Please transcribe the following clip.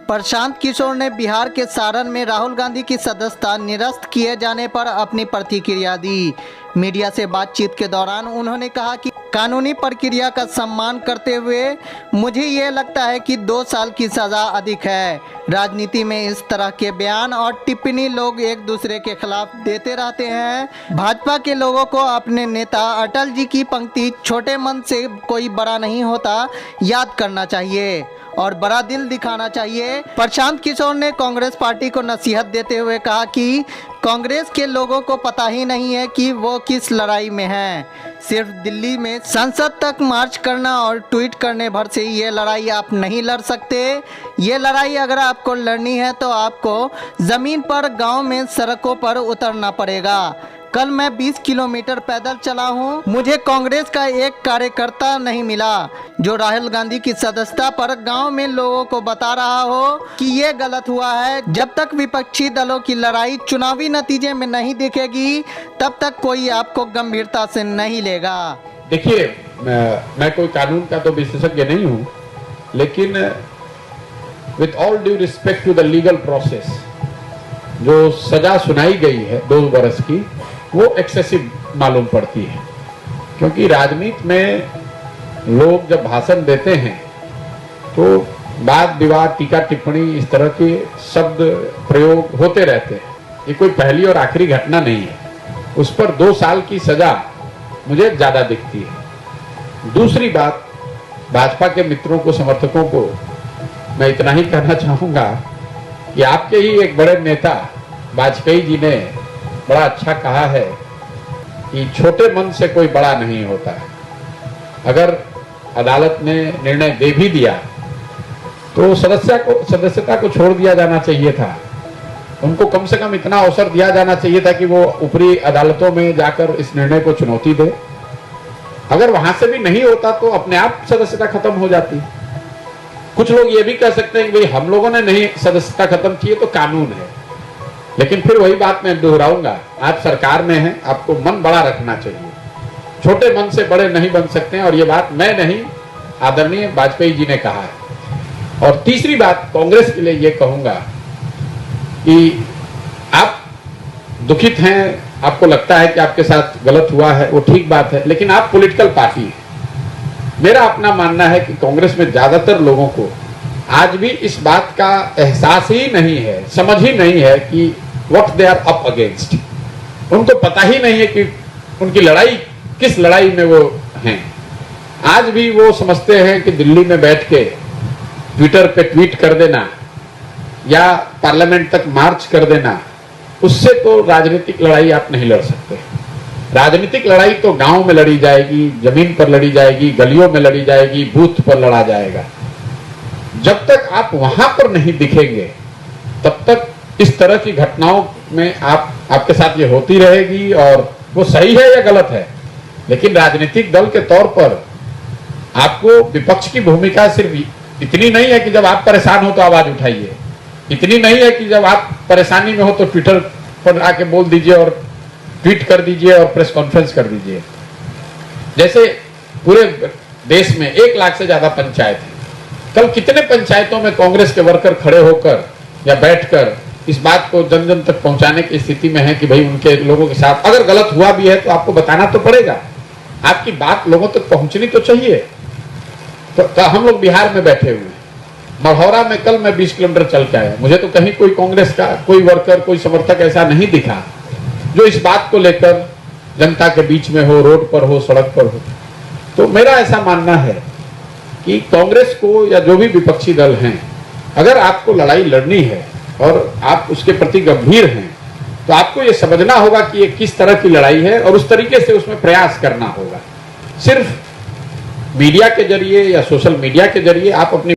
प्रशांत किशोर ने बिहार के सारण में राहुल गांधी की सदस्यता निरस्त किए जाने पर अपनी प्रतिक्रिया दी। मीडिया से बातचीत के दौरान उन्होंने कहा कि कानूनी प्रक्रिया का सम्मान करते हुए मुझे ये लगता है कि 2 साल की सज़ा अधिक है। राजनीति में इस तरह के बयान और टिप्पणी लोग एक दूसरे के खिलाफ देते रहते हैं। भाजपा के लोगों को अपने नेता अटल जी की पंक्ति छोटे मन से कोई बड़ा नहीं होता याद करना चाहिए और बड़ा दिल दिखाना चाहिए। प्रशांत किशोर ने कांग्रेस पार्टी को नसीहत देते हुए कहा कि कांग्रेस के लोगों को पता ही नहीं है कि वो किस लड़ाई में हैं। सिर्फ दिल्ली में संसद तक मार्च करना और ट्वीट करने भर से ये लड़ाई आप नहीं लड़ सकते। ये लड़ाई अगर आपको लड़नी है तो आपको ज़मीन पर, गांव में, सड़कों पर उतरना पड़ेगा। कल मैं 20 किलोमीटर पैदल चला हूँ। मुझे कांग्रेस का एक कार्यकर्ता नहीं मिला जो राहुल गांधी की सदस्यता पर गांव में लोगों को बता रहा हो कि ये गलत हुआ है। जब तक विपक्षी दलों की लड़ाई चुनावी नतीजे में नहीं दिखेगी तब तक कोई आपको गंभीरता से नहीं लेगा। देखिए, मैं कोई कानून का तो विशेषज्ञ नहीं हूँ, लेकिन with all due respect to the legal process, जो सजा सुनाई गई है 2 वर्ष की, वो एक्सेसिव मालूम पड़ती है। क्योंकि राजनीति में लोग जब भाषण देते हैं तो वाद विवाद, टीका टिप्पणी, इस तरह के शब्द प्रयोग होते रहते हैं। ये कोई पहली और आखिरी घटना नहीं है। उस पर 2 साल की सजा मुझे ज्यादा दिखती है। दूसरी बात, भाजपा के मित्रों को, समर्थकों को मैं इतना ही कहना चाहूंगा कि आपके ही एक बड़े नेता वाजपेयी जी ने बड़ा अच्छा कहा है कि छोटे मन से कोई बड़ा नहीं होता है। अगर अदालत ने निर्णय दे भी दिया तो सदस्यता को छोड़ दिया जाना चाहिए था। उनको कम से कम इतना अवसर दिया जाना चाहिए था कि वो ऊपरी अदालतों में जाकर इस निर्णय को चुनौती दे। अगर वहां से भी नहीं होता तो अपने आप सदस्यता खत्म हो जाती। कुछ लोग ये भी कह सकते हैं कि भाई हम लोगों ने नहीं सदस्यता खत्म की है तो कानून है। लेकिन फिर वही बात मैं दोहराऊंगा, आप सरकार में हैं, आपको मन बड़ा रखना चाहिए। छोटे मन से बड़े नहीं बन सकते हैं, और ये बात मैं नहीं, आदरणीय वाजपेयी जी ने कहा है। और तीसरी बात, कांग्रेस के लिए ये कहूंगा कि आप दुखित हैं, आपको लगता है कि आपके साथ गलत हुआ है, वो ठीक बात है, लेकिन आप पॉलिटिकल पार्टी हैं। मेरा अपना मानना है कि कांग्रेस में ज्यादातर लोगों को आज भी इस बात का एहसास ही नहीं है, समझ ही नहीं है कि what they are up against. उनको पता ही नहीं है कि उनकी लड़ाई किस लड़ाई में वो हैं। आज भी वो समझते हैं कि दिल्ली में बैठ के ट्विटर पे ट्वीट कर देना या पार्लियामेंट तक मार्च कर देना, उससे तो राजनीतिक लड़ाई आप नहीं लड़ सकते। राजनीतिक लड़ाई तो गांव में लड़ी जाएगी, जमीन पर लड़ी जाएगी, गलियों में लड़ी जाएगी, बूथ पर लड़ा जाएगा। जब तक आप वहां पर नहीं दिखेंगे तब तक इस तरह की घटनाओं में आपके साथ ये होती रहेगी, और वो सही है या गलत है। लेकिन राजनीतिक दल के तौर पर आपको विपक्ष की भूमिका सिर्फ इतनी नहीं है कि जब आप परेशान हो तो आवाज उठाइए, इतनी नहीं है कि जब आप परेशानी में हो तो ट्विटर पर आके बोल दीजिए और ट्वीट कर दीजिए और प्रेस कॉन्फ्रेंस कर दीजिए। जैसे पूरे देश में 1 लाख से ज्यादा पंचायत है। कल कितने पंचायतों में कांग्रेस के वर्कर खड़े होकर या बैठकर इस बात को जन जन तक पहुंचाने की स्थिति में है कि भाई उनके लोगों के साथ अगर गलत हुआ भी है तो आपको बताना तो पड़ेगा, आपकी बात लोगों तक पहुंचनी तो चाहिए। तो हम लोग बिहार में बैठे हुए हैं, मढ़ौरा में कल मैं 20 किलोमीटर चल के आया। मुझे तो कहीं कोई कांग्रेस का कोई वर्कर, कोई समर्थक ऐसा नहीं दिखा जो इस बात को लेकर जनता के बीच में हो, रोड पर हो, सड़क पर हो। तो मेरा ऐसा मानना है कि कांग्रेस को या जो भी विपक्षी दल हैं, अगर आपको लड़ाई लड़नी है और आप उसके प्रति गंभीर हैं तो आपको ये समझना होगा कि ये किस तरह की लड़ाई है और उस तरीके से उसमें प्रयास करना होगा। सिर्फ मीडिया के जरिए या सोशल मीडिया के जरिए आप अपनी